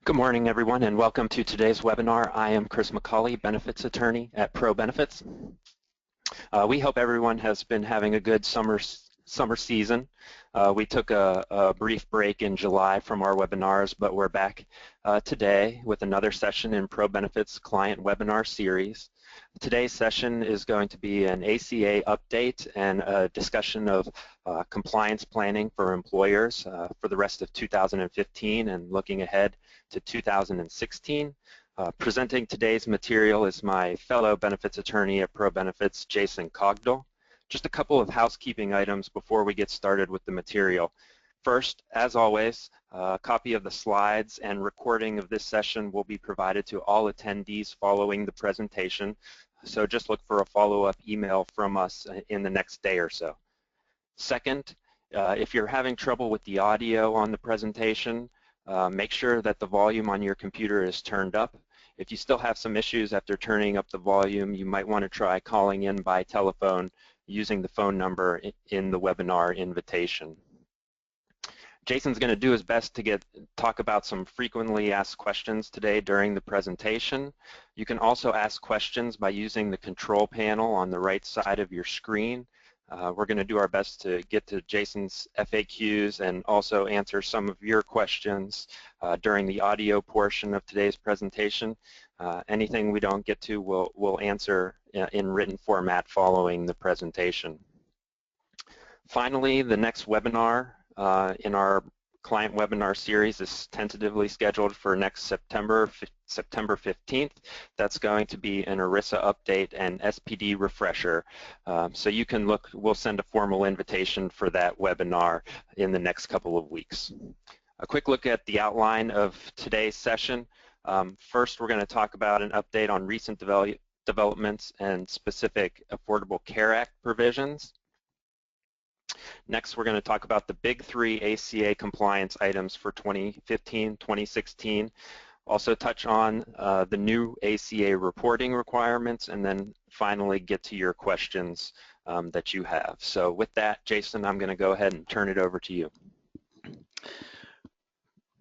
Good morning, everyone, and welcome to today's webinar. I am Chris McCauley, Benefits Attorney at ProBenefits. We hope everyone has been having a good summer season. We took a brief break in July from our webinars, but we're back today with another session in ProBenefits Client Webinar Series. Today's session is going to be an ACA update and a discussion of compliance planning for employers for the rest of 2015 and looking ahead to 2016. Presenting today's material is my fellow benefits attorney at ProBenefits, Jason Cogdell. Just a couple of housekeeping items before we get started with the material. First, as always, a copy of the slides and recording of this session will be provided to all attendees following the presentation, so just look for a follow-up email from us in the next day or so. Second, if you're having trouble with the audio on the presentation, make sure that the volume on your computer is turned up. If you still have some issues after turning up the volume, you might want to try calling in by telephone using the phone number in the webinar invitation. Jason's going to do his best to talk about some frequently asked questions today during the presentation. You can also ask questions by using the control panel on the right side of your screen. We're going to do our best to get to Jason's FAQs and also answer some of your questions during the audio portion of today's presentation. Anything we don't get to, we'll answer in written format following the presentation. Finally, the next webinar in our client webinar series is tentatively scheduled for next September 15th. That's going to be an ERISA update and SPD refresher. So you can look, we'll send a formal invitation for that webinar in the next couple of weeks. A quick look at the outline of today's session. First, we're going to talk about an update on recent developments and specific Affordable Care Act provisions. Next, we're going to talk about the big three ACA compliance items for 2015-2016. Also touch on the new ACA reporting requirements, and then finally get to your questions that you have. So with that, Jason, I'm going to go ahead and turn it over to you.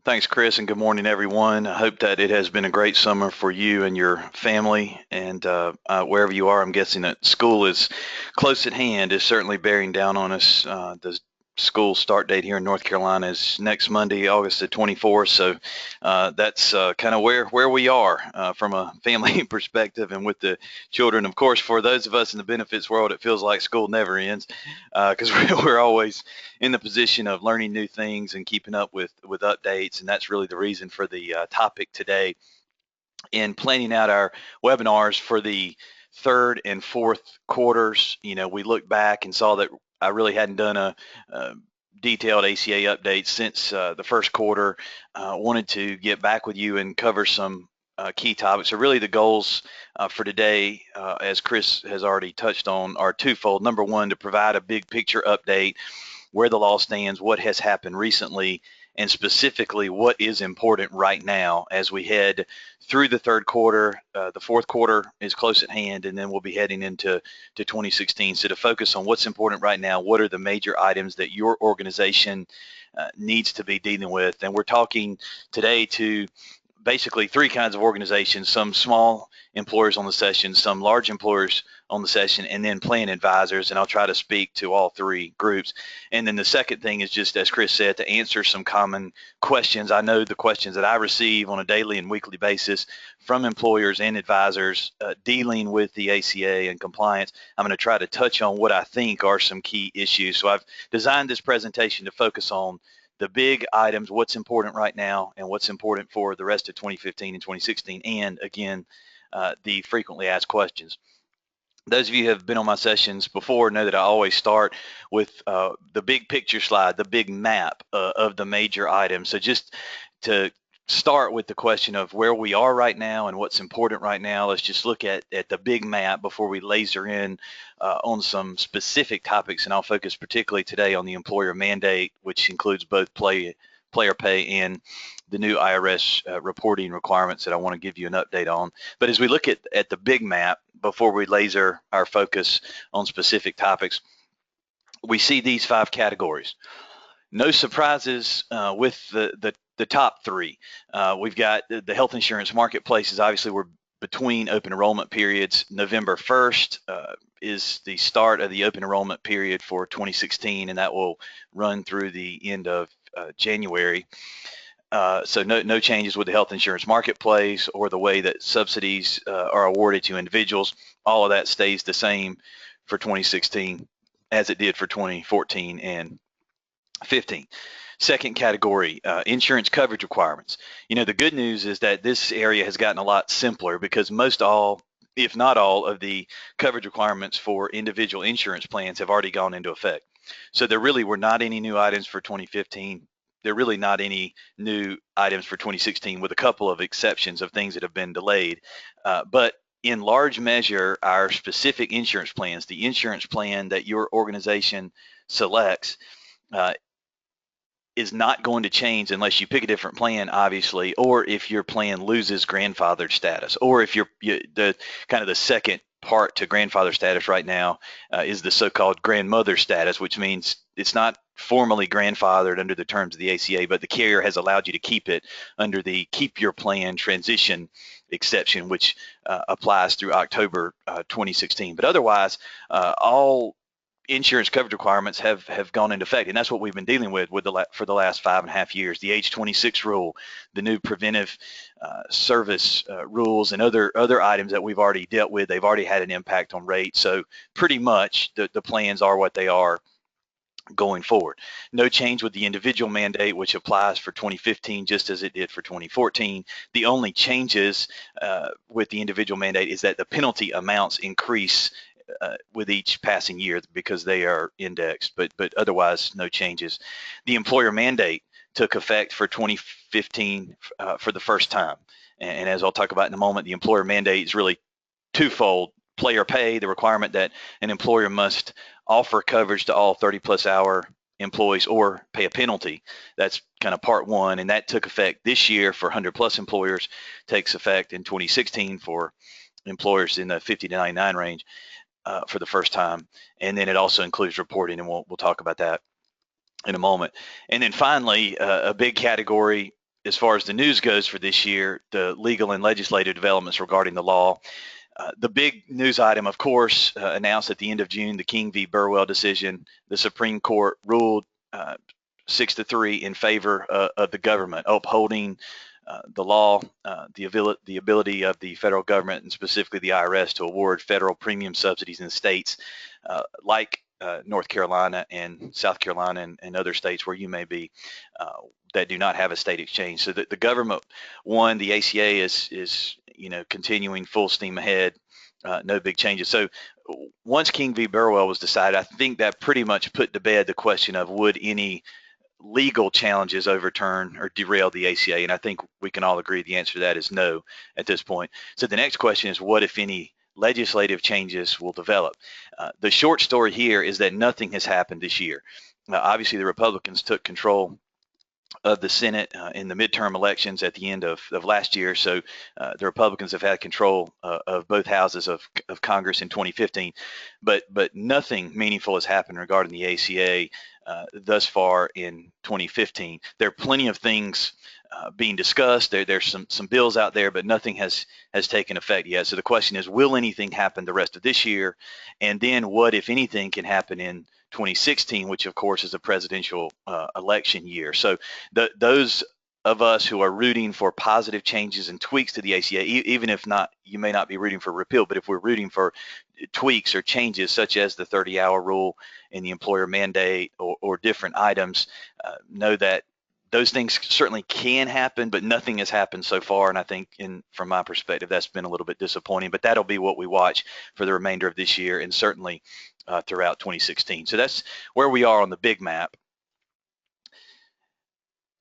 Thanks, Chris, and good morning, everyone. I hope that it has been a great summer for you and your family, and wherever you are, I'm guessing that school is close at hand, is certainly bearing down on us. The school start date here in North Carolina is next Monday, August the 24th, so that's kind of where we are from a family perspective and with the children. Of course, for those of us in the benefits world, it feels like school never ends because we're always in the position of learning new things and keeping up with updates, and that's really the reason for the topic today. In planning out our webinars for the third and fourth quarters, you know, we looked back and saw that I really hadn't done a detailed ACA update since the first quarter. Wanted to get back with you and cover some key topics. So really the goals for today, as Chris has already touched on, are twofold. Number one, to provide a big picture update, where the law stands, what has happened recently, and specifically what is important right now as we head through the third quarter. The fourth quarter is close at hand, and then we'll be heading into 2016. So to focus on what's important right now, what are the major items that your organization needs to be dealing with. And we're talking today to basically three kinds of organizations: some small employers on the session, some large employers on the session, and then plan advisors. And I'll try to speak to all three groups. And then the second thing is, just as Chris said, to answer some common questions. I know the questions that I receive on a daily and weekly basis from employers and advisors dealing with the ACA and compliance. I'm going to try to touch on what I think are some key issues. So I've designed this presentation to focus on the big items, what's important right now and what's important for the rest of 2015 and 2016, and again, the frequently asked questions. Those of you who have been on my sessions before know that I always start with the big picture slide, the big map of the major items. So just to start with the question of where we are right now and what's important right now, let's just look at the big map before we laser in on some specific topics. And I'll focus particularly today on the employer mandate, which includes both player pay and the new IRS reporting requirements that I want to give you an update on. But as we look at the big map, before we laser our focus on specific topics, we see these 5 categories. No surprises with the the top three. We've got the health insurance marketplaces. Obviously, we're between open enrollment periods. November 1st is the start of the open enrollment period for 2016, and that will run through the end of January. So no changes with the health insurance marketplace or the way that subsidies are awarded to individuals. All of that stays the same for 2016 as it did for 2014 and 15. Second category, insurance coverage requirements. The good news is that this area has gotten a lot simpler because most all, if not all, of the coverage requirements for individual insurance plans have already gone into effect. So there really were not any new items for 2015. There are really not any new items for 2016, with a couple of exceptions of things that have been delayed. But in large measure, our specific insurance plans, the insurance plan that your organization selects, is not going to change unless you pick a different plan, obviously, or if your plan loses grandfathered status, or if the kind of the second part to grandfather status right now is the so-called grandmother status, which means it's not formally grandfathered under the terms of the ACA, but the carrier has allowed you to keep it under the keep your plan transition exception, which applies through October 2016. But otherwise, all insurance coverage requirements have gone into effect, and that's what we've been dealing with for the last 5.5 years. The age 26 rule, the new preventive service rules, and other items that we've already dealt with, they've already had an impact on rates. So pretty much the plans are what they are going forward. No change with the individual mandate, which applies for 2015 just as it did for 2014. The only changes with the individual mandate is that the penalty amounts increase with each passing year because they are indexed, but otherwise no changes. The employer mandate took effect for 2015 for the first time, and as I'll talk about in a moment, the employer mandate is really twofold: play or pay, the requirement that an employer must offer coverage to all 30+ hour employees or pay a penalty. That's kind of part one, and that took effect this year for 100+ employers, takes effect in 2016 for employers in the 50 to 99 range. For the first time, and then it also includes reporting, and we'll talk about that in a moment. And then finally, a big category as far as the news goes for this year, the legal and legislative developments regarding the law. The big news item, of course, announced at the end of June, the King v. Burwell decision. The Supreme Court ruled 6-3 in favor of the government, upholding the law, the ability of the federal government, and specifically the IRS, to award federal premium subsidies in states like North Carolina and South Carolina and other states where you may be that do not have a state exchange. So the government won. The ACA is continuing full steam ahead. No big changes. So once King v. Burwell was decided, I think that pretty much put to bed the question of would any legal challenges overturn or derail the ACA, and I think we can all agree the answer to that is no at this point. So the next question is, what if any legislative changes will develop? The short story here is that nothing has happened this year. Obviously, the Republicans took control of the Senate in the midterm elections at the end of last year, so the Republicans have had control of both houses of Congress in 2015, but nothing meaningful has happened regarding the ACA thus far in 2015. There are plenty of things being discussed. There's some bills out there, but nothing has taken effect yet. So the question is, will anything happen the rest of this year? And then what, if anything, can happen in 2016, which of course is a presidential election year. So those of us who are rooting for positive changes and tweaks to the ACA, even if not, you may not be rooting for repeal, but if we're rooting for tweaks or changes such as the 30-hour rule and the employer mandate or different items, know that those things certainly can happen, but nothing has happened so far. And I think from my perspective, that's been a little bit disappointing, but that'll be what we watch for the remainder of this year and certainly throughout 2016. So that's where we are on the big map.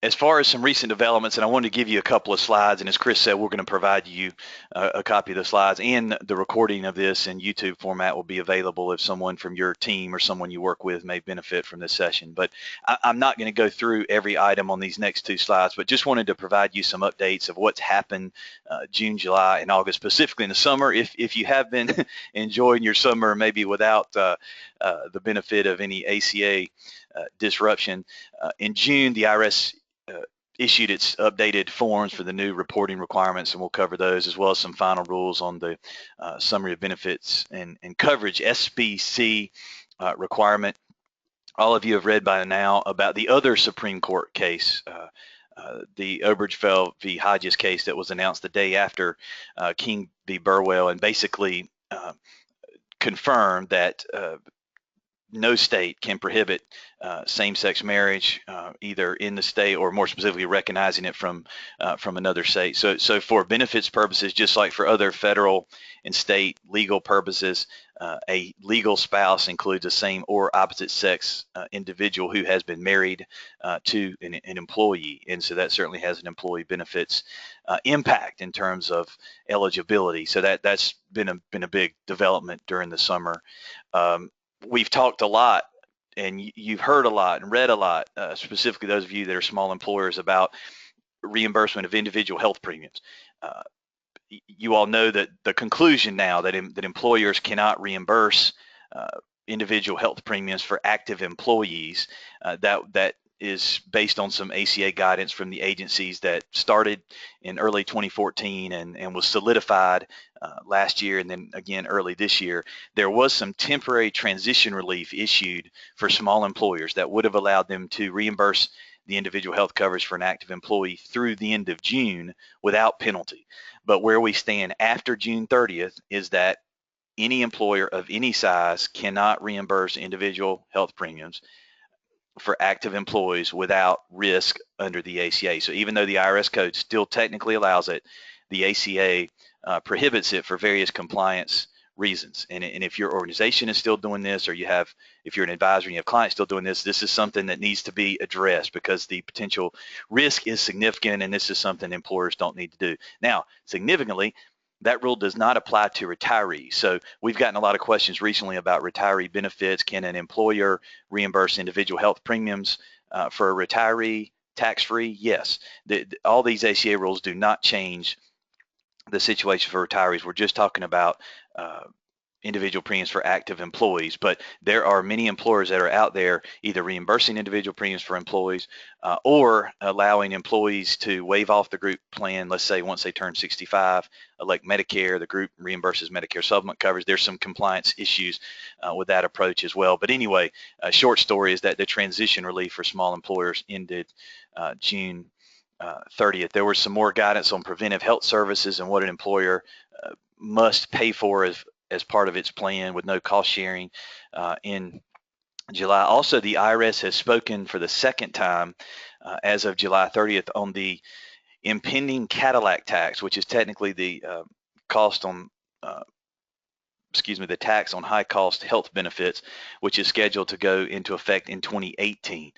As far as some recent developments, and I wanted to give you a couple of slides, and as Chris said, we're going to provide you a copy of the slides, and the recording of this in YouTube format will be available if someone from your team or someone you work with may benefit from this session. But I'm not going to go through every item on these next two slides, but just wanted to provide you some updates of what's happened June, July, and August, specifically in the summer. If you have been enjoying your summer, maybe without the benefit of any ACA disruption, in June, the IRS issued its updated forms for the new reporting requirements, and we'll cover those, as well as some final rules on the summary of benefits and coverage SBC requirement. All of you have read by now about the other Supreme Court case, the Obergefell v. Hodges case that was announced the day after King v. Burwell, and basically confirmed that no state can prohibit same-sex marriage, either in the state or more specifically recognizing it from another state. So for benefits purposes, just like for other federal and state legal purposes, a legal spouse includes a same or opposite sex individual who has been married to an employee, and so that certainly has an employee benefits impact in terms of eligibility. So that's been a big development during the summer. We've talked a lot, and you've heard a lot and read a lot, specifically those of you that are small employers, about reimbursement of individual health premiums. You all know that the conclusion now that employers cannot reimburse individual health premiums for active employees, that is based on some ACA guidance from the agencies that started in early 2014 and was solidified last year, and then again early this year. There was some temporary transition relief issued for small employers that would have allowed them to reimburse the individual health coverage for an active employee through the end of June without penalty. But where we stand after June 30th is that any employer of any size cannot reimburse individual health premiums for active employees without risk under the ACA. So even though the IRS code still technically allows it, the ACA prohibits it for various compliance reasons. And if your organization is still doing this, or if you're an advisor and you have clients still doing this, this is something that needs to be addressed, because the potential risk is significant, and this is something employers don't need to do. Now, significantly, that rule does not apply to retirees. So we've gotten a lot of questions recently about retiree benefits. Can an employer reimburse individual health premiums for a retiree tax-free? Yes. All these ACA rules do not change the situation for retirees. We're just talking about individual premiums for active employees, but there are many employers that are out there either reimbursing individual premiums for employees or allowing employees to waive off the group plan. Let's say once they turn 65, elect Medicare, the group reimburses Medicare supplement coverage. There's some compliance issues with that approach as well. But anyway, a short story is that the transition relief for small employers ended June 30th. There was some more guidance on preventive health services and what an employer must pay for as part of its plan with no cost sharing in July. Also, the IRS has spoken for the second time as of July 30th on the impending Cadillac tax, which is technically the the tax on high cost health benefits, which is scheduled to go into effect in 2018.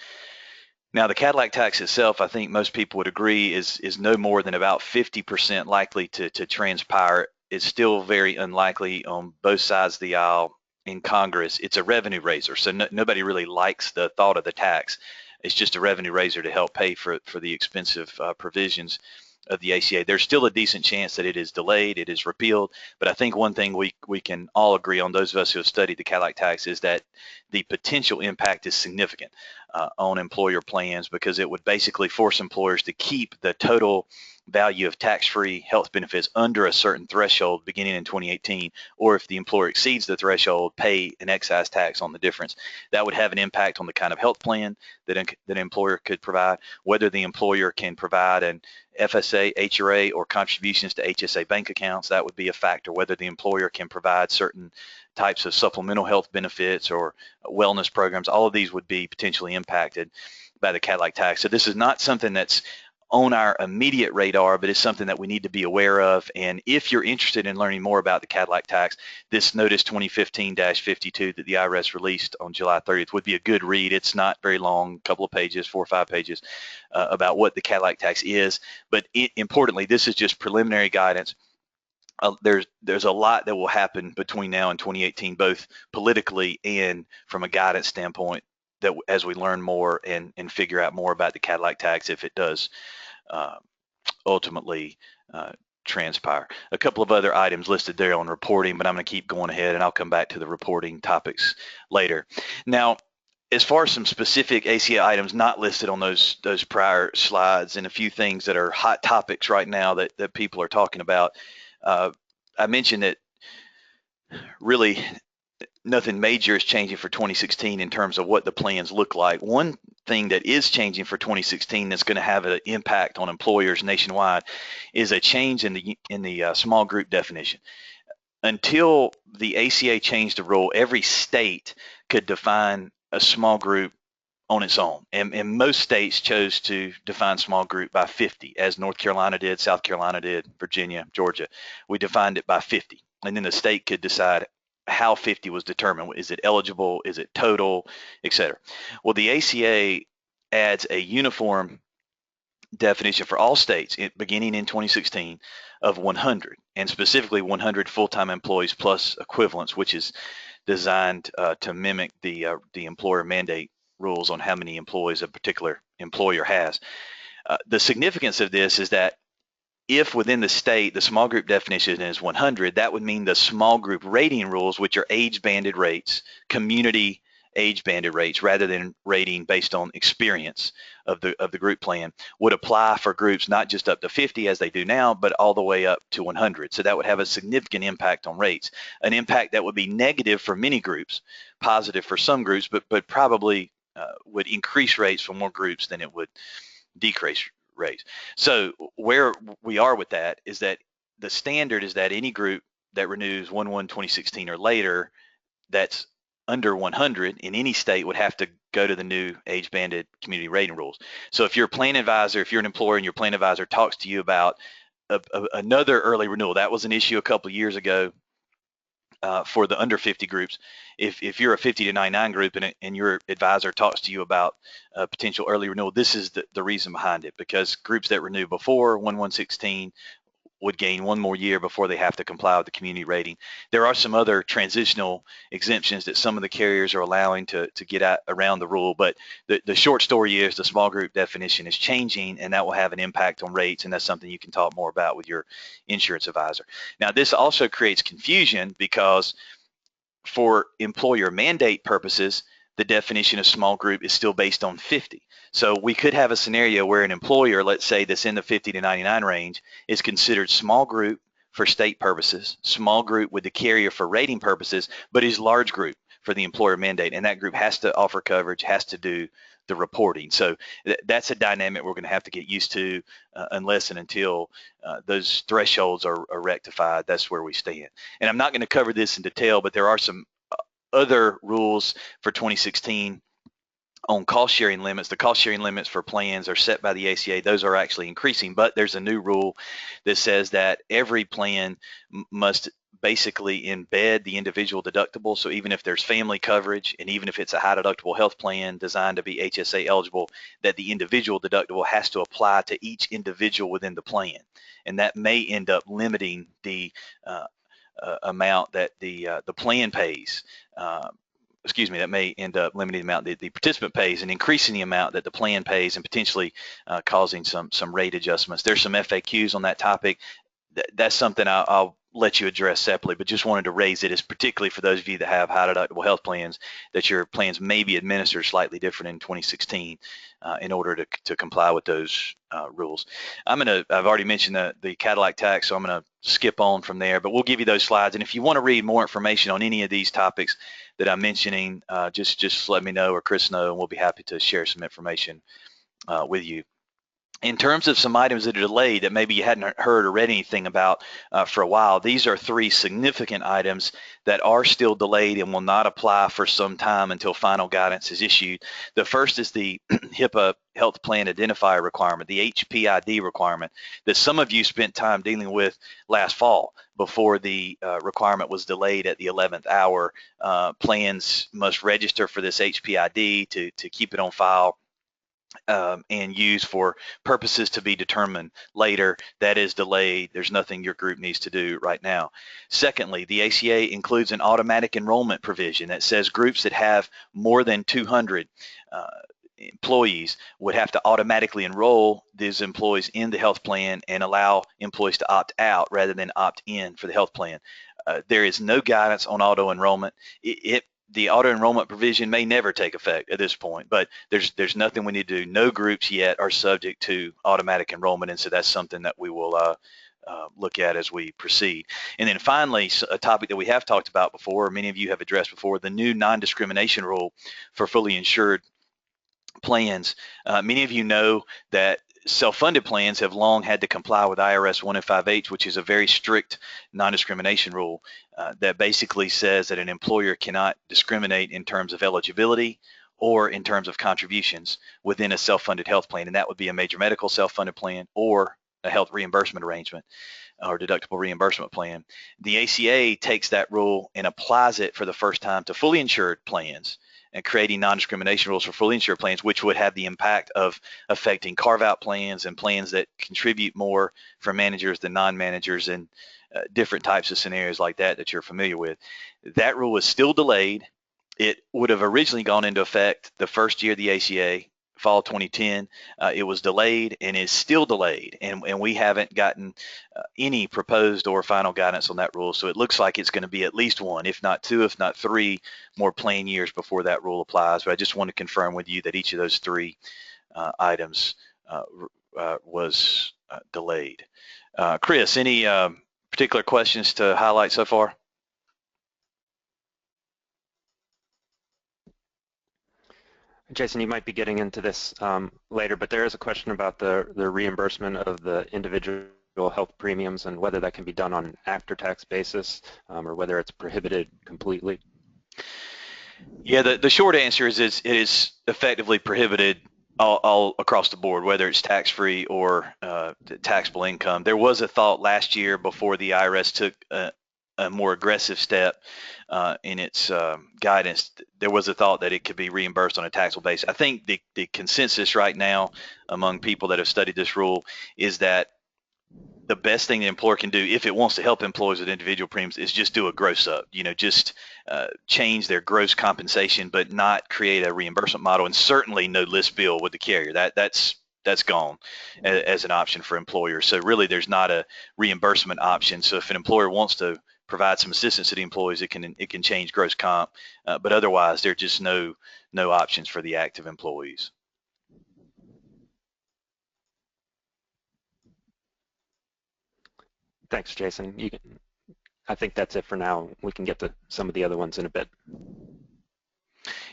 Now, the Cadillac tax itself, I think most people would agree, is no more than about 50% likely to transpire. It's still very unlikely on both sides of the aisle in Congress. It's a revenue raiser, so nobody really likes the thought of the tax. It's just a revenue raiser to help pay for the expensive provisions of the ACA. There's still a decent chance that it is delayed, it is repealed, but I think one thing we can all agree on, those of us who have studied the Cadillac tax, is that the potential impact is significant on employer plans, because it would basically force employers to keep the total value of tax-free health benefits under a certain threshold beginning in 2018, or if the employer exceeds the threshold, pay an excise tax on the difference. That would have an impact on the kind of health plan that an employer could provide, whether the employer can provide an FSA, HRA, or contributions to HSA bank accounts. That would be a factor. Whether the employer can provide certain types of supplemental health benefits or wellness programs, all of these would be potentially impacted by the Cadillac tax. So this is not something that's on our immediate radar, but it's something that we need to be aware of. And if you're interested in learning more about the Cadillac tax, this Notice 2015-52 that the IRS released on July 30th would be a good read. It's not very long, a couple of pages, 4 or 5 pages, about what the Cadillac tax is. But importantly, this is just preliminary guidance. There's a lot that will happen between now and 2018, both politically and from a guidance standpoint, that as we learn more and figure out more about the Cadillac tax, if it does ultimately transpire. A couple of other items listed there on reporting, but I'm going to keep going ahead and I'll come back to the reporting topics later. Now, as far as some specific ACA items not listed on those prior slides, and a few things that are hot topics right now that people are talking about, I mentioned that really nothing major is changing for 2016 in terms of what the plans look like. One thing that is changing for 2016 that's going to have an impact on employers nationwide is a change in the small group definition. Until the ACA changed the rule, every state could define a small group on its own. And most states chose to define small group by 50, as North Carolina did, South Carolina did, Virginia, Georgia. We defined it by 50. And then the state could decide how 50 was determined. Is it eligible? Is it total, et cetera? Well, the ACA adds a uniform definition for all states beginning in 2016 of 100, and specifically 100 full-time employees plus equivalents, which is designed to mimic the employer mandate rules on how many employees a particular employer has. The significance of this is that if within the state the small group definition is 100, that would mean the small group rating rules, which are age banded rates, community age banded rates, rather than rating based on experience of the group plan, would apply for groups not just up to 50 as they do now, but all the way up to 100. So that would have a significant impact on rates, an impact that would be negative for many groups, positive for some groups, but probably would increase rates for more groups than it would decrease rates. So where we are with that is that the standard is that any group that renews 1/1/2016 or later that's under 100 in any state would have to go to the new age banded community rating rules. So if you're a plan advisor, if you're an employer and your plan advisor talks to you about another early renewal, that was an issue a couple of years ago for the under 50 groups. If you're a 50 to 99 group and your advisor talks to you about a potential early renewal, this is the reason behind it, because groups that renew before 1/1/16 would gain one more year before they have to comply with the community rating. There are some other transitional exemptions that some of the carriers are allowing to get around the rule, but the short story is the small group definition is changing, and that will have an impact on rates, and that's something you can talk more about with your insurance advisor. Now, this also creates confusion because for employer mandate purposes, the definition of small group is still based on 50. So we could have a scenario where an employer, let's say that's in the 50 to 99 range, is considered small group for state purposes, small group with the carrier for rating purposes, but is large group for the employer mandate. And that group has to offer coverage, has to do the reporting. So that's a dynamic we're going to have to get used to unless and until those thresholds are rectified. That's where we stand. And I'm not going to cover this in detail, but there are some other rules for 2016 on cost sharing limits. The cost sharing limits for plans are set by the ACA. Those are actually increasing, but there's a new rule that says that every plan must basically embed the individual deductible. So even if there's family coverage, and even if it's a high deductible health plan designed to be HSA eligible, that the individual deductible has to apply to each individual within the plan. And that may end up limiting the amount that the plan pays. That may end up limiting the amount that the participant pays and increasing the amount that the plan pays, and potentially causing some rate adjustments. There's some FAQs on that topic. That's something I'll let you address separately, but just wanted to raise it, as particularly for those of you that have high deductible health plans, that your plans may be administered slightly different in 2016 in order to comply with those rules. I've already mentioned the Cadillac tax, so I'm going to skip on from there, but we'll give you those slides. And if you want to read more information on any of these topics that I'm mentioning, just let me know or Chris know, and we'll be happy to share some information with you. In terms of some items that are delayed that maybe you hadn't heard or read anything about for a while, these are three significant items that are still delayed and will not apply for some time until final guidance is issued. The first is the HIPAA health plan identifier requirement, the HPID requirement that some of you spent time dealing with last fall before the requirement was delayed at the 11th hour. Plans must register for this HPID to keep it on file and use for purposes to be determined later. That is delayed. There's nothing your group needs to do right now. Secondly, the ACA includes an automatic enrollment provision that says groups that have more than 200 employees would have to automatically enroll these employees in the health plan and allow employees to opt out rather than opt in for the health plan. There is no guidance on auto enrollment. the auto enrollment provision may never take effect at this point, but there's nothing we need to do. No groups yet are subject to automatic enrollment, and so that's something that we will look at as we proceed. And then finally, a topic that we have talked about before, many of you have addressed before, the new non-discrimination rule for fully insured plans. Many of you know that self-funded plans have long had to comply with IRS 105H, which is a very strict non-discrimination rule that basically says that an employer cannot discriminate in terms of eligibility or in terms of contributions within a self-funded health plan, and that would be a major medical self-funded plan or a health reimbursement arrangement or deductible reimbursement plan. The ACA takes that rule and applies it for the first time to fully insured plans, and creating non-discrimination rules for fully insured plans, which would have the impact of affecting carve-out plans and plans that contribute more for managers than non-managers, and different types of scenarios like that that you're familiar with. That rule is still delayed. It would have originally gone into effect the first year of the ACA, fall 2010. It was delayed and is still delayed, and we haven't gotten any proposed or final guidance on that rule. So it looks like it's going to be at least one, if not two, if not three more plan years before that rule applies. But I just want to confirm with you that each of those three items was delayed. Chris, any particular questions to highlight so far? Jason, you might be getting into this later, but there is a question about the reimbursement of the individual health premiums and whether that can be done on an after-tax basis or whether it's prohibited completely. Yeah, the short answer is it is effectively prohibited all across the board, whether it's tax-free or taxable income. There was a thought last year before the IRS took a more aggressive step in its guidance. There was a thought that it could be reimbursed on a taxable basis. I think the consensus right now among people that have studied this rule is that the best thing the employer can do if it wants to help employees with individual premiums is just do a gross up, just change their gross compensation, but not create a reimbursement model, and certainly no list bill with the carrier. That's gone as an option for employers. So really there's not a reimbursement option. So if an employer wants to provide some assistance to the employees, it can change gross comp, but otherwise there's just no options for the active employees. Thanks, Jason. I think that's it for now. We can get to some of the other ones in a bit.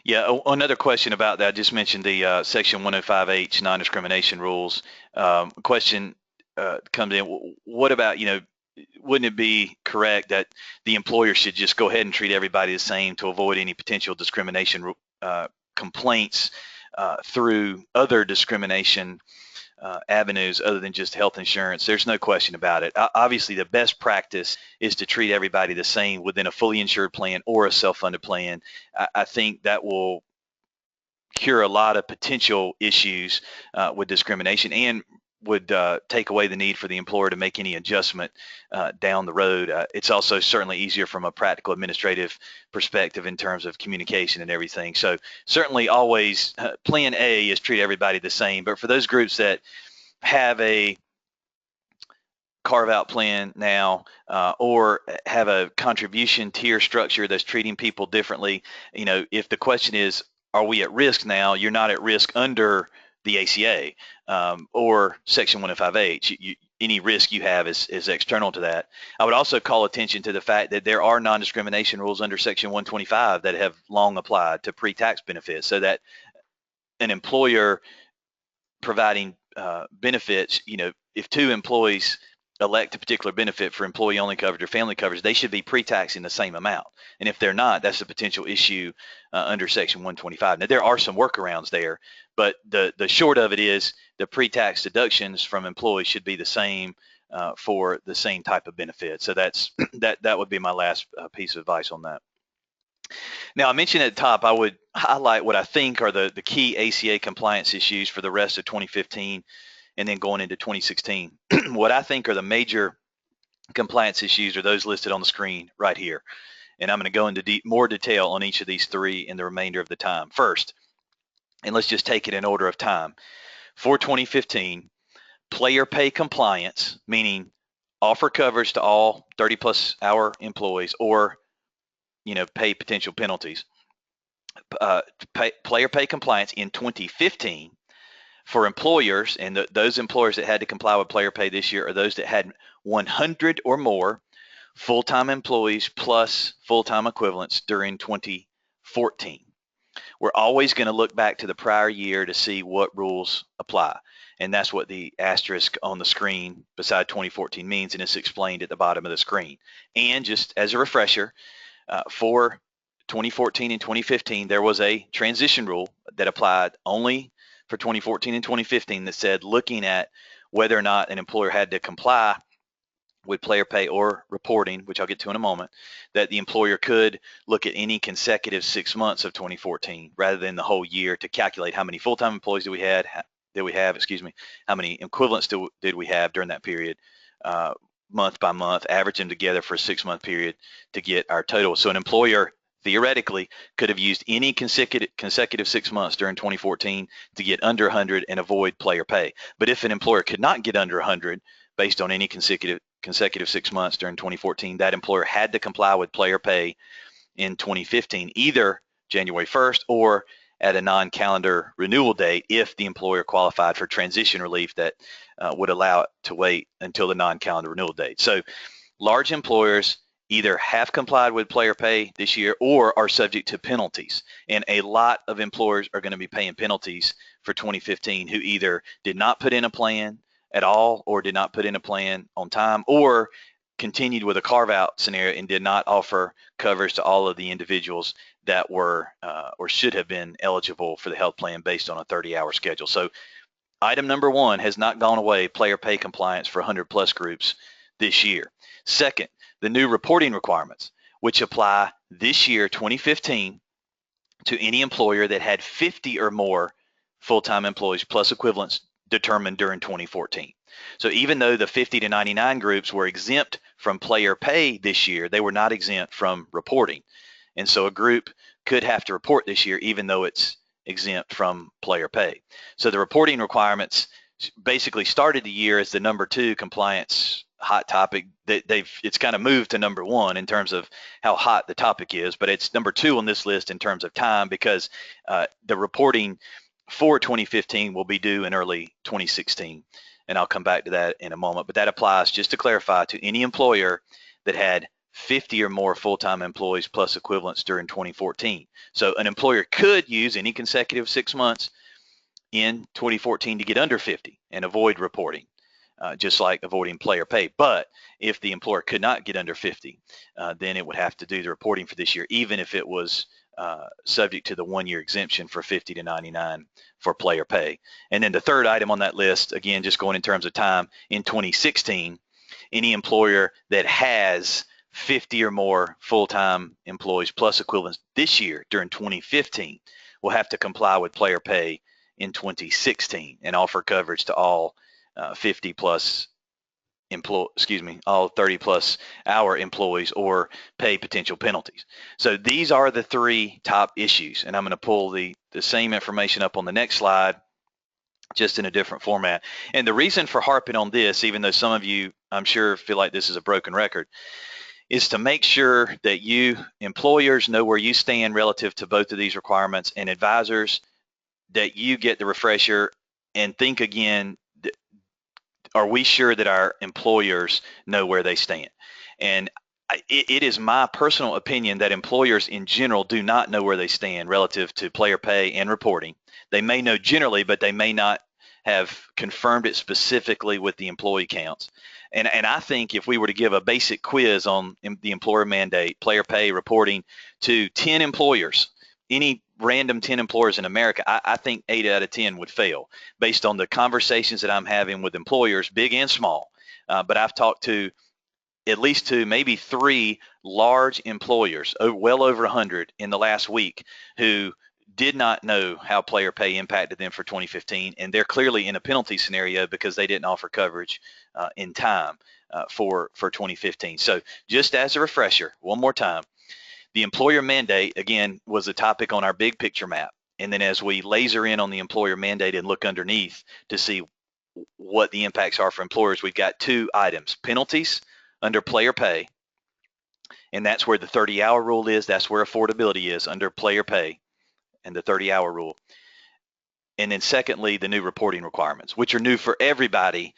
Yeah, another question about that. I just mentioned the Section 105H non-discrimination rules. Question comes in, what about, wouldn't it be correct that the employer should just go ahead and treat everybody the same to avoid any potential discrimination complaints through other discrimination avenues other than just health insurance? There's no question about it. Obviously, the best practice is to treat everybody the same within a fully insured plan or a self-funded plan. I think that will cure a lot of potential issues with discrimination, and would take away the need for the employer to make any adjustment down the road. It's also certainly easier from a practical administrative perspective in terms of communication and everything. So certainly always plan A is treat everybody the same, but for those groups that have a carve-out plan now or have a contribution tier structure that's treating people differently, if the question is, are we at risk now? You're not at risk under the ACA or Section 105H. Any risk you have is external to that. I would also call attention to the fact that there are non-discrimination rules under Section 125 that have long applied to pre-tax benefits, so that an employer providing benefits, if two employees elect a particular benefit for employee-only coverage or family coverage, they should be pre-taxing the same amount. And if they're not, that's a potential issue under Section 125. Now, there are some workarounds there, but the short of it is the pre-tax deductions from employees should be the same for the same type of benefit. So that would be my last piece of advice on that. Now, I mentioned at the top, I would highlight what I think are the key ACA compliance issues for the rest of 2015 and then going into 2016. What I think are the major compliance issues are those listed on the screen right here. And I'm going to go into more detail on each of these three in the remainder of the time. First, and let's just take it in order of time. For 2015, player pay compliance, meaning offer coverage to all 30-plus hour employees or pay potential penalties. player pay compliance in 2015 for employers, and those employers that had to comply with player pay this year are those that had 100 or more full-time employees plus full-time equivalents during 2014. We're always going to look back to the prior year to see what rules apply. And that's what the asterisk on the screen beside 2014 means, and it's explained at the bottom of the screen. And just as a refresher, for 2014 and 2015, there was a transition rule that applied only for 2014 and 2015 that said looking at whether or not an employer had to comply with player pay or reporting, which I'll get to in a moment, that the employer could look at any consecutive 6 months of 2014 rather than the whole year to calculate how many full-time employees did we have, how many equivalents did we have during that period, month by month, average them together for a 6-month period to get our total. So an employer theoretically could have used any consecutive 6 months during 2014 to get under 100 and avoid player pay. But if an employer could not get under 100 based on any consecutive 6 months during 2014, that employer had to comply with player pay in 2015, either January 1st or at a non-calendar renewal date if the employer qualified for transition relief that would allow it to wait until the non-calendar renewal date. So large employers either have complied with player pay this year or are subject to penalties. And a lot of employers are going to be paying penalties for 2015 who either did not put in a plan at all or did not put in a plan on time or continued with a carve-out scenario and did not offer coverage to all of the individuals that were or should have been eligible for the health plan based on a 30-hour schedule. So item number one has not gone away, player pay compliance for 100+ groups this year. Second, the new reporting requirements, which apply this year, 2015, to any employer that had 50 or more full-time employees plus equivalents determined during 2014. So even though the 50 to 99 groups were exempt from player pay this year, they were not exempt from reporting. And so a group could have to report this year even though it's exempt from player pay. So the reporting requirements basically started the year as the number 2 compliance hot topic. It's kind of moved to number 1 in terms of how hot the topic is, but it's number 2 on this list in terms of time because the reporting for 2015 will be due in early 2016. And I'll come back to that in a moment, but that applies, just to clarify, to any employer that had 50 or more full-time employees plus equivalents during 2014. So an employer could use any consecutive 6 months in 2014 to get under 50 and avoid reporting, just like avoiding player pay. But if the employer could not get under 50, then it would have to do the reporting for this year, even if it was subject to the 1-year exemption for 50 to 99 for player pay. And then the third item on that list, again, just going in terms of time, in 2016, any employer that has 50 or more full-time employees plus equivalents this year during 2015 will have to comply with player pay in 2016 and offer coverage to all 50 plus all 30+ hour employees or pay potential penalties. So these are the 3 top issues, and I'm going to pull the same information up on the next slide, just in a different format. And the reason for harping on this, even though some of you, I'm sure, feel like this is a broken record, is to make sure that you employers know where you stand relative to both of these requirements, and advisors that you get the refresher and think again, are we sure that our employers know where they stand? And it is my personal opinion that employers in general do not know where they stand relative to player pay and reporting. They may know generally, but they may not have confirmed it specifically with the employee counts. And I think if we were to give a basic quiz on the employer mandate, player pay, reporting to 10 employers, any random 10 employers in America, I think 8 out of 10 would fail based on the conversations that I'm having with employers, big and small. But I've talked to at least 2, maybe 3 large employers, well over 100 in the last week, who did not know how player pay impacted them for 2015, and they're clearly in a penalty scenario because they didn't offer coverage in time for 2015. So just as a refresher, one more time, the employer mandate, again, was a topic on our big picture map. And then as we laser in on the employer mandate and look underneath to see what the impacts are for employers, we've got 2 items: penalties under player pay, and that's where the 30-hour rule is. That's where affordability is under player pay. and the 30-hour rule. And then secondly, the new reporting requirements, which are new for everybody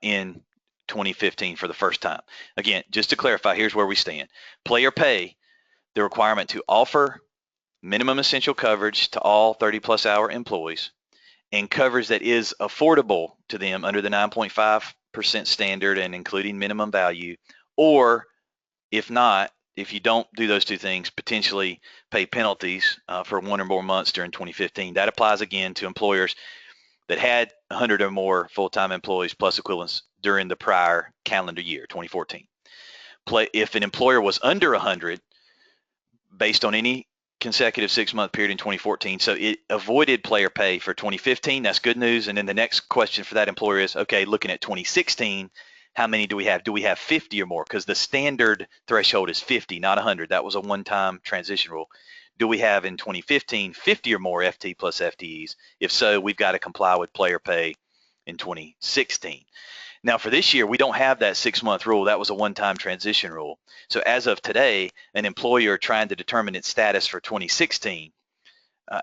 in 2015 for the first time. Again, just to clarify, here's where we stand. Player pay, the requirement to offer minimum essential coverage to all 30-plus hour employees and coverage that is affordable to them under the 9.5% standard and including minimum value, or if not, if you don't do those two things, potentially pay penalties for 1 or more months during 2015. That applies again to employers that had 100 or more full-time employees plus equivalents during the prior calendar year, 2014. If an employer was under 100 based on any consecutive 6-month period in 2014, so it avoided player pay for 2015, that's good news. And then the next question for that employer is, okay, looking at 2016, how many do we have? Do we have 50 or more? Because the standard threshold is 50, not 100. That was a one-time transition rule. Do we have in 2015 50 or more FT plus FTEs? If so, we've got to comply with player pay in 2016. Now for this year, we don't have that 6-month rule. That was a one-time transition rule. So as of today, an employer trying to determine its status for 2016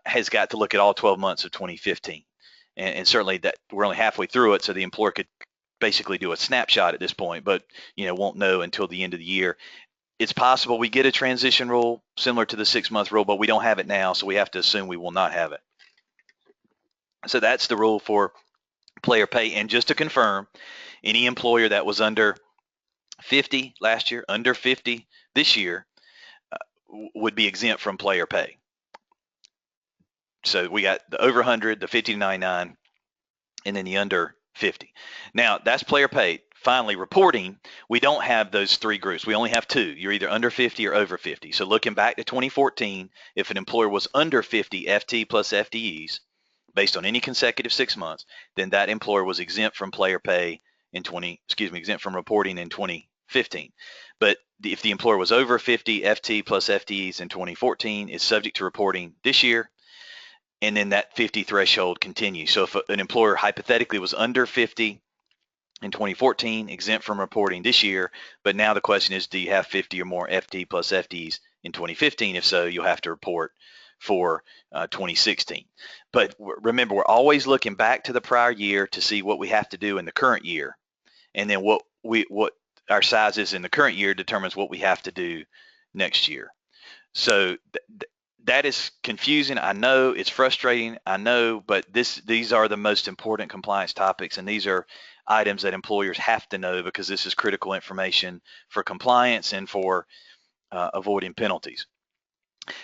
has got to look at all 12 months of 2015. And certainly that we're only halfway through it, so the employer could basically do a snapshot at this point, but won't know until the end of the year. It's possible we get a transition rule similar to the 6-month rule, but we don't have it now, so we have to assume we will not have it. So that's the rule for player pay. And just to confirm, any employer that was under 50 last year, under 50 this year, would be exempt from player pay. So we got the over 100, the 50 to 99, and then the under 50. Now that's player pay. Finally, reporting, we don't have those 3 groups. We only have 2. You're either under 50 or over 50. So looking back to 2014, if an employer was under 50 FT plus FTEs based on any consecutive 6 months, then that employer was exempt from player pay exempt from reporting in 2015. But if the employer was over 50 FT plus FTEs in 2014, it's subject to reporting this year, and then that 50 threshold continues. So if an employer hypothetically was under 50 in 2014, exempt from reporting this year, but now the question is, do you have 50 or more FT plus FTEs in 2015? If so, you'll have to report for 2016. But remember, we're always looking back to the prior year to see what we have to do in the current year, and then what our size is in the current year determines what we have to do next year. So that is confusing. I know it's frustrating. I know, but these are the most important compliance topics, and these are items that employers have to know because this is critical information for compliance and for avoiding penalties.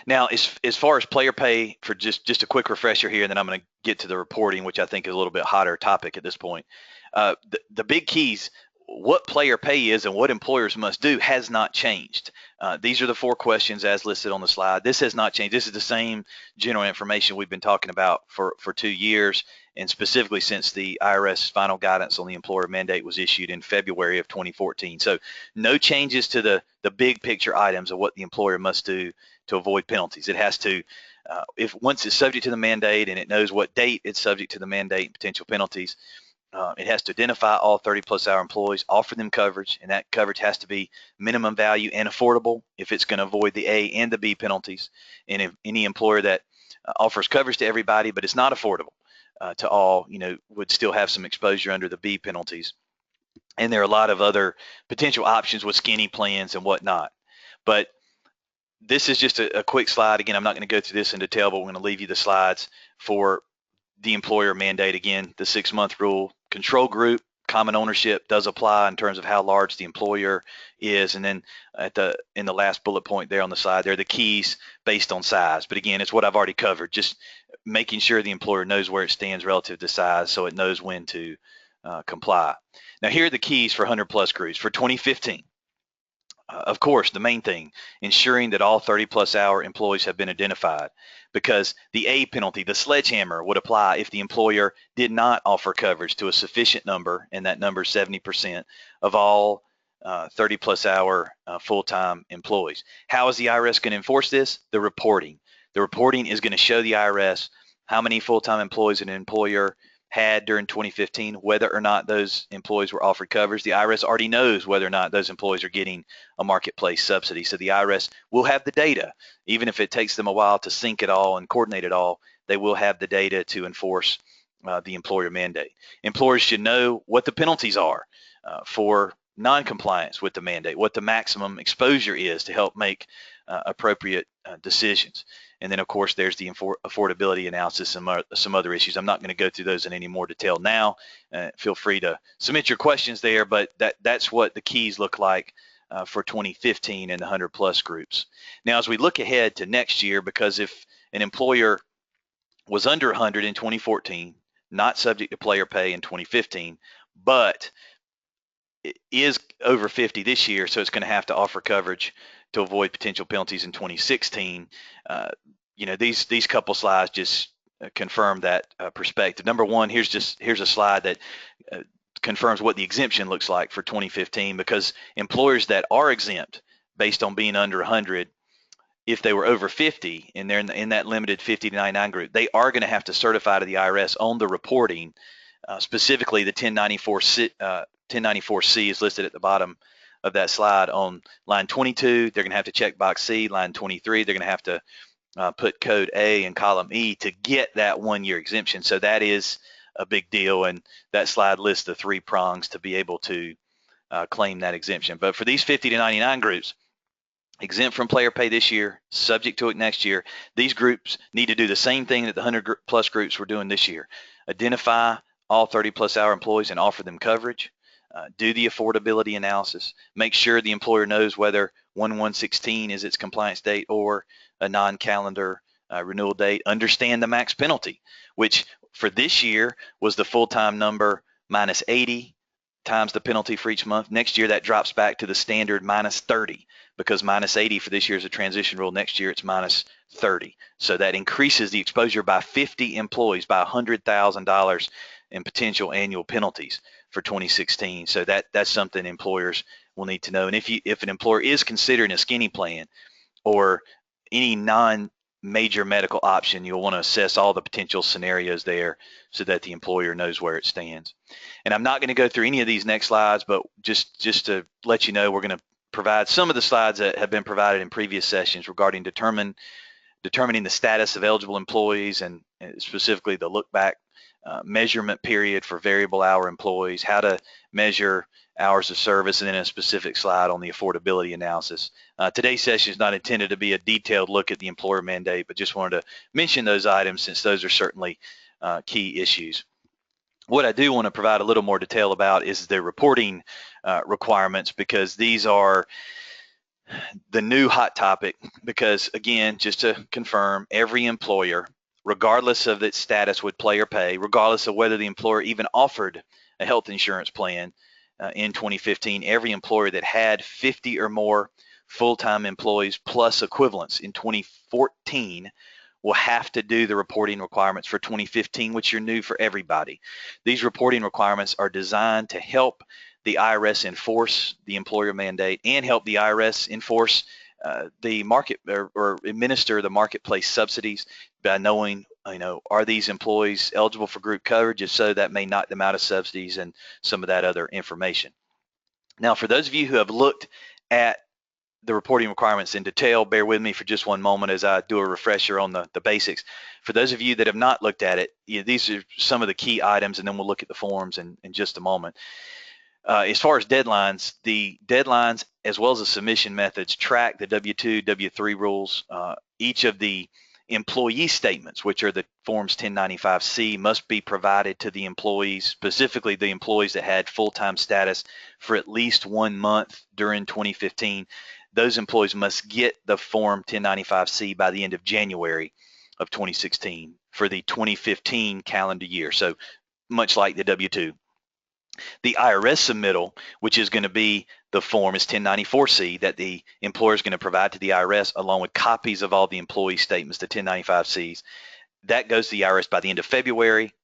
Now, as far as player pay, for just a quick refresher here, and then I'm going to get to the reporting, which I think is a little bit hotter topic at this point. The big keys, what player pay is and what employers must do has not changed. These are the 4 questions as listed on the slide. This has not changed. This is the same general information we've been talking about for 2 years, and specifically since the IRS final guidance on the employer mandate was issued in February of 2014. So no changes to the big picture items of what the employer must do to avoid penalties. It has to, once it's subject to the mandate and it knows what date it's subject to the mandate and potential penalties, it has to identify all 30-plus hour employees, offer them coverage, and that coverage has to be minimum value and affordable if it's going to avoid the A and the B penalties. And if any employer that offers coverage to everybody but it's not affordable to all, would still have some exposure under the B penalties. And there are a lot of other potential options with skinny plans and whatnot. But this is just a quick slide. Again, I'm not going to go through this in detail, but we're going to leave you the slides for the employer mandate. Again, the 6-month rule, control group, common ownership does apply in terms of how large the employer is. And then in the last bullet point there on the side, there are the keys based on size. But again, it's what I've already covered, just making sure the employer knows where it stands relative to size so it knows when to comply. Now, here are the keys for 100-plus groups for 2015. Of course, the main thing, ensuring that all 30-plus hour employees have been identified, because the A penalty, the sledgehammer, would apply if the employer did not offer coverage to a sufficient number, and that number is 70% of all 30-plus hour full-time employees. How is the IRS going to enforce this? The reporting. The reporting is going to show the IRS how many full-time employees an employer had during 2015, whether or not those employees were offered coverage. The IRS already knows whether or not those employees are getting a marketplace subsidy. So the IRS will have the data, even if it takes them a while to sync it all and coordinate it all, they will have the data to enforce the employer mandate. Employers should know what the penalties are for non-compliance with the mandate, what the maximum exposure is to help make appropriate decisions. And then, of course, there's the affordability analysis and some other issues. I'm not going to go through those in any more detail now. Feel free to submit your questions there, but that's what the keys look like for 2015 and the 100+ groups. Now, as we look ahead to next year, because if an employer was under 100 in 2014, not subject to player pay in 2015, but it is over 50 this year, so it's going to have to offer coverage to avoid potential penalties in 2016. These couple slides just confirm that perspective. Number one, here's a slide that confirms what the exemption looks like for 2015, because employers that are exempt based on being under 100, if they were over 50 and they're in that limited 50 to 99 group, they are going to have to certify to the IRS on the reporting. Specifically, the 1094C is listed at the bottom of that slide on line 22. They're going to have to check box C. Line 23, they're going to have to put code A in column E to get that 1-year exemption. So that is a big deal, and that slide lists the 3 prongs to be able to claim that exemption. But for these 50 to 99 groups, exempt from player pay this year, subject to it next year, these groups need to do the same thing that the 100+ groups were doing this year. Identify all 30+ hour employees and offer them coverage. Do the affordability analysis. Make sure the employer knows whether 1/1/16 is its compliance date or a non-calendar renewal date. Understand the max penalty, which for this year was the full-time number minus 80 times the penalty for each month. Next year that drops back to the standard minus 30, because minus 80 for this year is a transition rule. Next year it's minus 30. So that increases the exposure by 50 employees by $100,000 in potential annual penalties for 2016. So that's something employers will need to know. And if an employer is considering a skinny plan or any non-major medical option, you'll want to assess all the potential scenarios there so that the employer knows where it stands. And I'm not going to go through any of these next slides, but just to let you know, we're going to provide some of the slides that have been provided in previous sessions regarding determining the status of eligible employees, and specifically the look back measurement period for variable hour employees, how to measure hours of service, and then a specific slide on the affordability analysis. Today's session is not intended to be a detailed look at the employer mandate, but just wanted to mention those items since those are certainly key issues. What I do want to provide a little more detail about is the reporting requirements, because these are the new hot topic. Because again, just to confirm, every employer, regardless of its status with player pay, regardless of whether the employer even offered a health insurance plan in 2015, every employer that had 50 or more full-time employees plus equivalents in 2014 will have to do the reporting requirements for 2015, which are new for everybody. These reporting requirements are designed to help the IRS enforce the employer mandate and help the IRS enforce the market or administer the marketplace subsidies by knowing, are these employees eligible for group coverage? If so, that may knock them out of subsidies and some of that other information. Now, for those of you who have looked at the reporting requirements in detail, bear with me for just one moment as I do a refresher on the basics. For those of you that have not looked at it, these are some of the key items, and then we'll look at the forms in just a moment. As far as deadlines, the deadlines as well as the submission methods track the W-2, W-3 rules. Each of the employee statements, which are the forms 1095-C, must be provided to the employees, specifically the employees that had full-time status for at least 1 month during 2015. Those employees must get the form 1095-C by the end of January of 2016 for the 2015 calendar year. So much like the W-2. The IRS submittal, which is going to be the form, is 1094-C that the employer is going to provide to the IRS along with copies of all the employee statements, the 1095-Cs. That goes to the IRS by the end of February,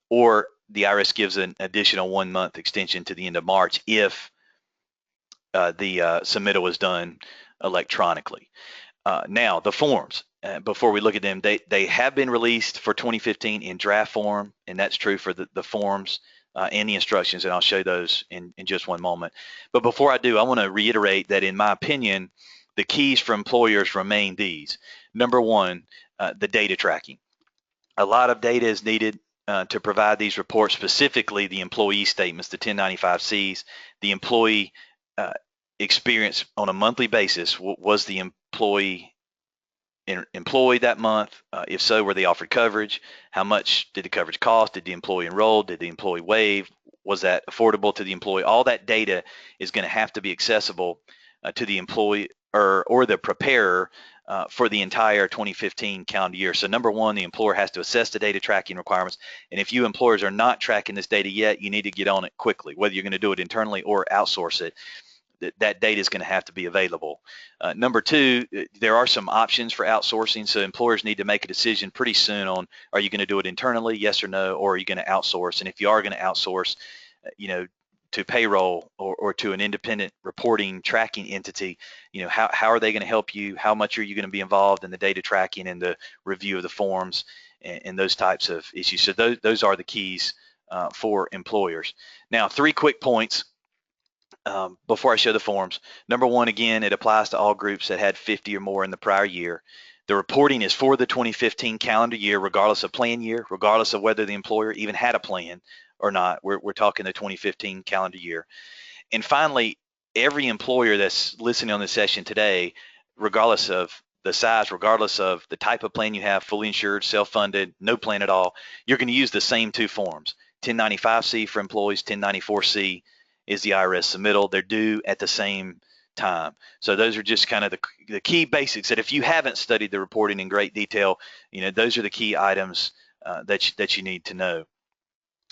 or the IRS gives an additional 1 month extension to the end of March if the submittal is done electronically. Now, the forms. before we look at them, they have been released for 2015 in draft form, and that's true for the forms and the instructions, and I'll show those in just one moment. But before I do, I want to reiterate that in my opinion, the keys for employers remain these. Number one, the data tracking. A lot of data is needed to provide these reports, specifically the employee statements, the 1095Cs, the employee experience on a monthly basis. Was the employee employed that month? If so, were they offered coverage? How much did the coverage cost? Did the employee enroll? Did the employee waive? Was that affordable to the employee? All that data is going to have to be accessible to the employee or the preparer for the entire 2015 calendar year. So number one, the employer has to assess the data tracking requirements. And if you employers are not tracking this data yet, you need to get on it quickly, whether you're going to do it internally or outsource it. That data is going to have to be available. Number two, there are some options for outsourcing, so employers need to make a decision pretty soon on, are you going to do it internally, yes or no, or are you going to outsource? And if you are going to outsource, to payroll or to an independent reporting tracking entity, how are they going to help you? How much are you going to be involved in the data tracking and the review of the forms and those types of issues? So those are the keys for employers. Now, 3 quick points before I show the forms. Number one, again, it applies to all groups that had 50 or more in the prior year. The reporting is for the 2015 calendar year, regardless of plan year, regardless of whether the employer even had a plan or not. We're talking the 2015 calendar year. And finally, every employer that's listening on this session today, regardless of the size, regardless of the type of plan you have, fully insured, self-funded, no plan at all, you're going to use the same 2 forms. 1095-C for employees, 1094-C is the IRS submittal. They're due at the same time. So those are just kind of the key basics that if you haven't studied the reporting in great detail, those are the key items that you need to know.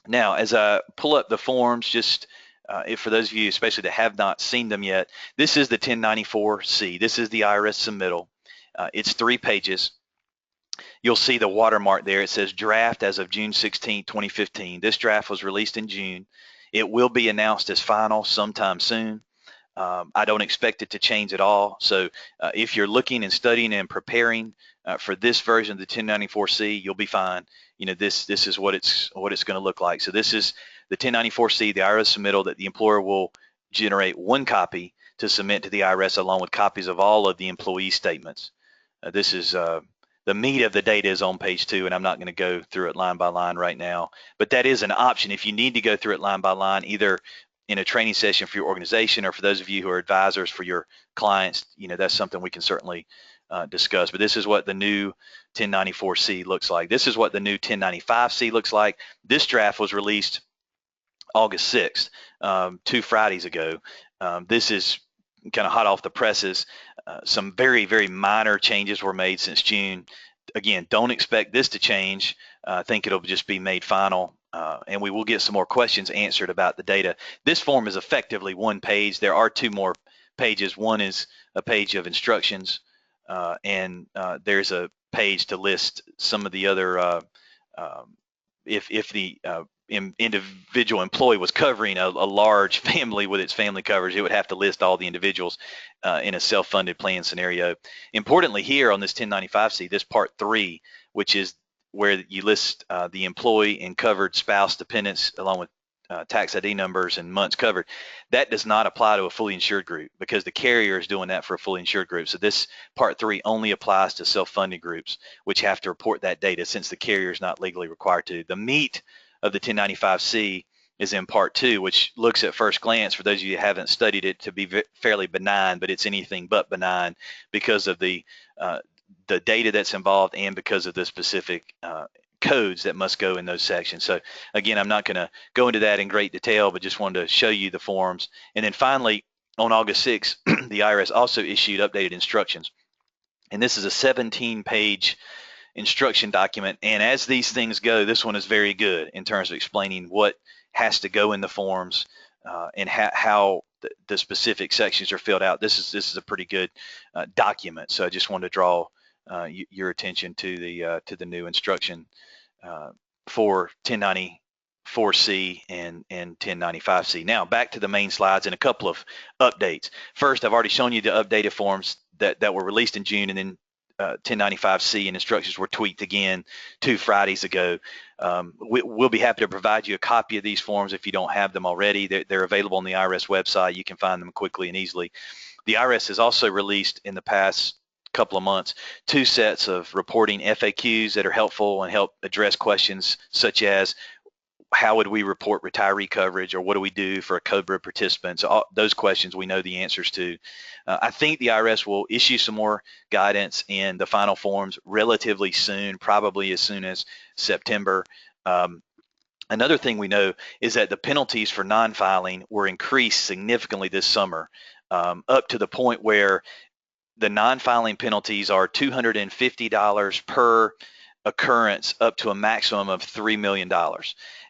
Now, as I pull up the forms, just for those of you especially that have not seen them yet, this is the 1094-C. This is the IRS submittal. It's 3 pages. You'll see the watermark there. It says draft as of June 16, 2015. This draft was released in June. It will be announced as final sometime soon. I don't expect it to change at all. So if you're looking and studying and preparing for this version of the 1094-C, you'll be fine. This is what it's going to look like. So this is the 1094-C, the IRS submittal that the employer will generate 1 copy to submit to the IRS along with copies of all of the employee statements. This is the meat of the data is on page 2, and I'm not going to go through it line by line right now, but that is an option if you need to go through it line by line, either in a training session for your organization or for those of you who are advisors for your clients. That's something we can certainly discuss. But this is what the new 1094-C looks like. This is what the new 1095-C looks like. This draft was released August 6th, 2 Fridays ago. This is kind of hot off the presses. Some very, very minor changes were made since June. Again, don't expect this to change. I think it'll just be made final, and we will get some more questions answered about the data. This form is effectively 1 page. There are 2 more pages. One is a page of instructions, and there's a page to list some of the other, if the individual employee was covering a large family with its family coverage, it would have to list all the individuals in a self-funded plan scenario. Importantly here on this 1095-C, this part 3, which is where you list the employee and covered spouse dependents along with tax ID numbers and months covered, that does not apply to a fully insured group because the carrier is doing that for a fully insured group. So this part 3 only applies to self-funded groups, which have to report that data since the carrier is not legally required to. The meat of the 1095-C is in part 2, which looks at first glance, for those of you who haven't studied it, to be fairly benign, but it's anything but benign because of the data that's involved and because of the specific codes that must go in those sections. So again, I'm not going to go into that in great detail, but just wanted to show you the forms. And then finally, on August 6th, the IRS also issued updated instructions. And this is a 17-page instruction document. And as these things go, this one is very good in terms of explaining what has to go in the forms and how the specific sections are filled out. This is a pretty good document. So I just wanted to draw your attention to the new instruction for 1094-C and 1095-C. Now back to the main slides and a couple of updates. First, I've already shown you the updated forms that were released in June, and then 1095C, and instructions were tweaked again 2 Fridays ago. We'll be happy to provide you a copy of these forms if you don't have them already. They're available on the IRS website. You can find them quickly and easily. The IRS has also released in the past couple of months 2 sets of reporting FAQs that are helpful and help address questions such as how would we report retiree coverage, or what do we do for a COBRA participant? So those questions we know the answers to. I think the IRS will issue some more guidance in the final forms relatively soon, probably as soon as September. Another thing we know is that the penalties for non-filing were increased significantly this summer, up to the point where the non-filing penalties are $250 per occurrence, up to a maximum of $3 million.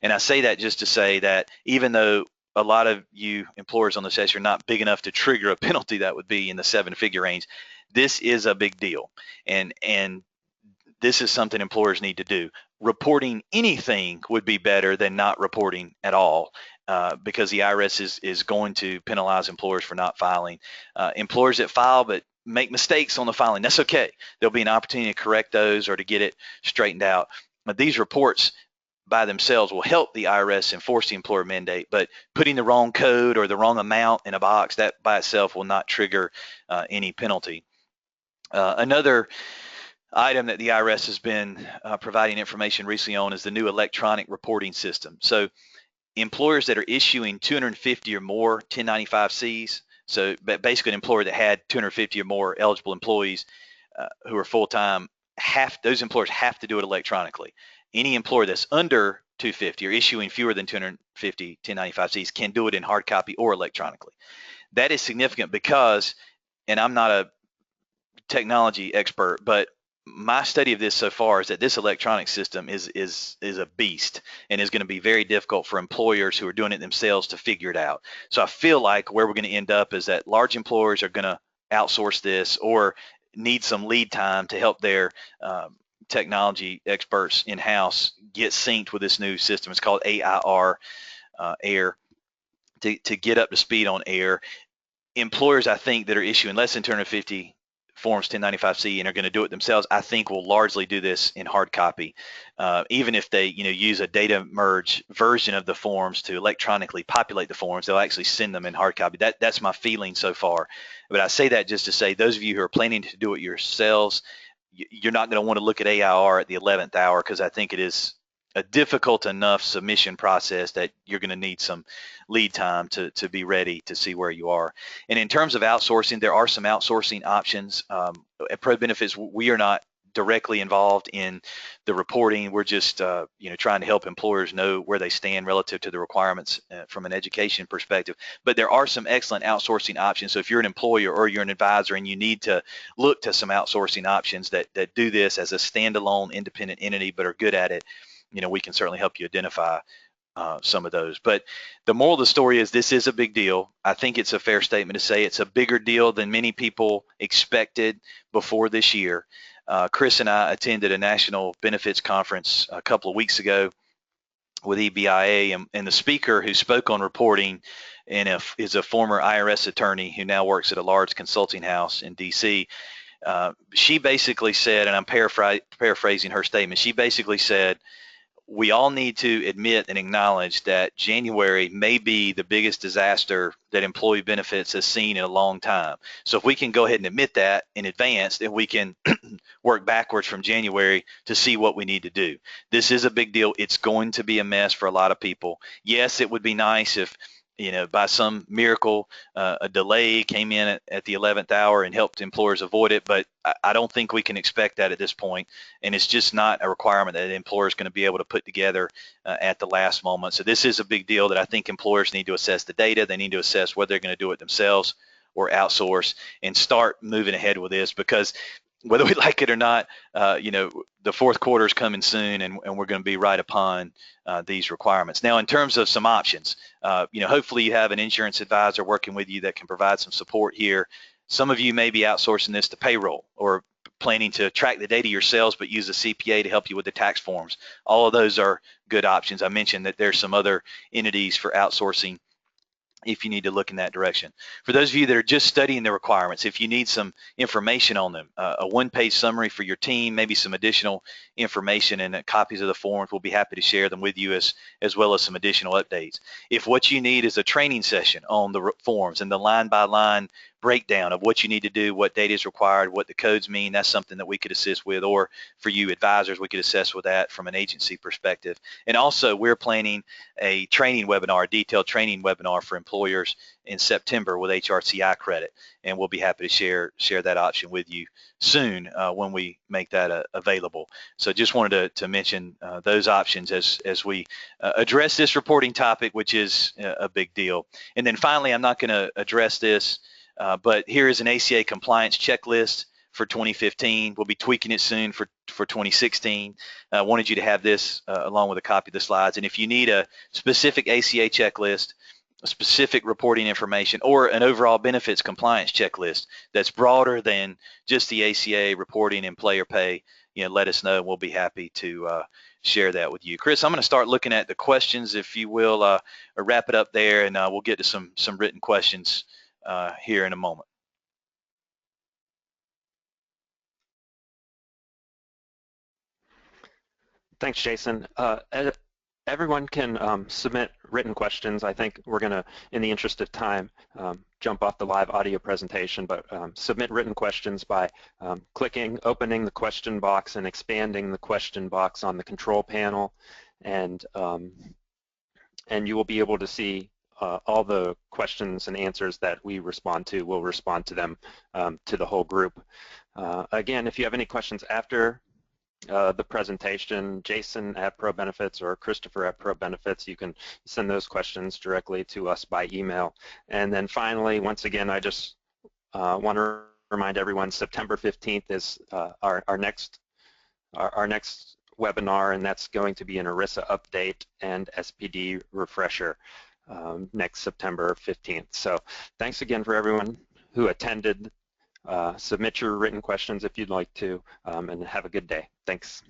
And I say that just to say that even though a lot of you employers on the session are not big enough to trigger a penalty that would be in the 7-figure range, this is a big deal. And this is something employers need to do. Reporting anything would be better than not reporting at all, because the IRS is going to penalize employers for not filing. Employers that file but make mistakes on the filing, that's okay. There'll be an opportunity to correct those or to get it straightened out. But these reports by themselves will help the IRS enforce the employer mandate, but putting the wrong code or the wrong amount in a box, that by itself will not trigger any penalty. Another item that the IRS has been providing information recently on is the new electronic reporting system. So employers that are issuing 250 or more 1095Cs, so basically an employer that had 250 or more eligible employees who are full-time, those employers have to do it electronically. Any employer that's under 250 or issuing fewer than 250 1095Cs can do it in hard copy or electronically. That is significant because, and I'm not a technology expert, but my study of this so far is that this electronic system is a beast and is going to be very difficult for employers who are doing it themselves to figure it out. So I feel like where we're going to end up is that large employers are going to outsource this or need some lead time to help their technology experts in-house get synced with this new system. It's called AIR, AIR, to get up to speed on AIR. Employers, I think, that are issuing less than 250 forms 1095C and are going to do it themselves, I think will largely do this in hard copy, even if they use a data merge version of the forms to electronically populate the forms. They'll actually send them in hard copy. That's my feeling so far. But I say that just to say, those of you who are planning to do it yourselves, you're not going to want to look at AIR at the 11th hour, because I think it is a difficult enough submission process that you're going to need some lead time to be ready to see where you are. And in terms of outsourcing, there are some outsourcing options. At ProBenefits, we are not directly involved in the reporting. We're just trying to help employers know where they stand relative to the requirements from an education perspective. But there are some excellent outsourcing options. So if you're an employer or you're an advisor and you need to look to some outsourcing options that do this as a standalone independent entity but are good at it, we can certainly help you identify some of those. But the moral of the story is this is a big deal. I think it's a fair statement to say it's a bigger deal than many people expected before this year. Chris and I attended a national benefits conference a couple of weeks ago with EBIA, and the speaker who spoke on reporting is a former IRS attorney who now works at a large consulting house in DC. She basically said, and I'm paraphrasing her statement, she basically said, we all need to admit and acknowledge that January may be the biggest disaster that employee benefits has seen in a long time. So if we can go ahead and admit that in advance, then we can work backwards from January to see what we need to do. This is a big deal. It's going to be a mess for a lot of people. Yes, it would be nice if by some miracle, a delay came in at the 11th hour and helped employers avoid it, but I don't think we can expect that at this point, and it's just not a requirement that an employer is going to be able to put together at the last moment. So this is a big deal that I think employers need to assess the data. They need to assess whether they're going to do it themselves or outsource and start moving ahead with this, because whether we like it or not, the fourth quarter is coming soon, and we're going to be right upon these requirements. Now, in terms of some options, hopefully you have an insurance advisor working with you that can provide some support here. Some of you may be outsourcing this to payroll or planning to track the data yourselves, but use a CPA to help you with the tax forms. All of those are good options. I mentioned that there's some other entities for outsourcing if you need to look in that direction. For those of you that are just studying the requirements, if you need some information on them, a one-page summary for your team, maybe some additional information and copies of the forms, we'll be happy to share them with you as well as some additional updates. If what you need is a training session on the forms and the line-by-line breakdown of what you need to do, what data is required, what the codes mean, that's something that we could assist with, or for you advisors, we could assist with that from an agency perspective. And also, we're planning a training webinar, a detailed training webinar for employers in September with HRCI credit, and we'll be happy to share that option with you soon when we make that available. So just wanted to mention those options as we address this reporting topic, which is a big deal. And then finally, I'm not going to address this, but here is an ACA compliance checklist for 2015. We'll be tweaking it soon for 2016. I wanted you to have this along with a copy of the slides. And if you need a specific ACA checklist, a specific reporting information, or an overall benefits compliance checklist that's broader than just the ACA reporting employer pay, let us know and we'll be happy to share that with you. Chris, I'm going to start looking at the questions, if you will, wrap it up there, and we'll get to some written questions here in a moment. Thanks, Jason. Everyone can submit written questions. I think we're going to, in the interest of time, jump off the live audio presentation, but submit written questions by opening the question box and expanding the question box on the control panel, and you will be able to see all the questions and answers that we respond to. We'll respond to them to the whole group. Again, if you have any questions after the presentation, Jason at ProBenefits or Christopher at ProBenefits, you can send those questions directly to us by email. And then finally, once again, I just want to remind everyone, September 15th is our next webinar, and that's going to be an ERISA update and SPD refresher next September 15th. So thanks again for everyone who attended. Submit your written questions if you'd like to, and have a good day. Thanks.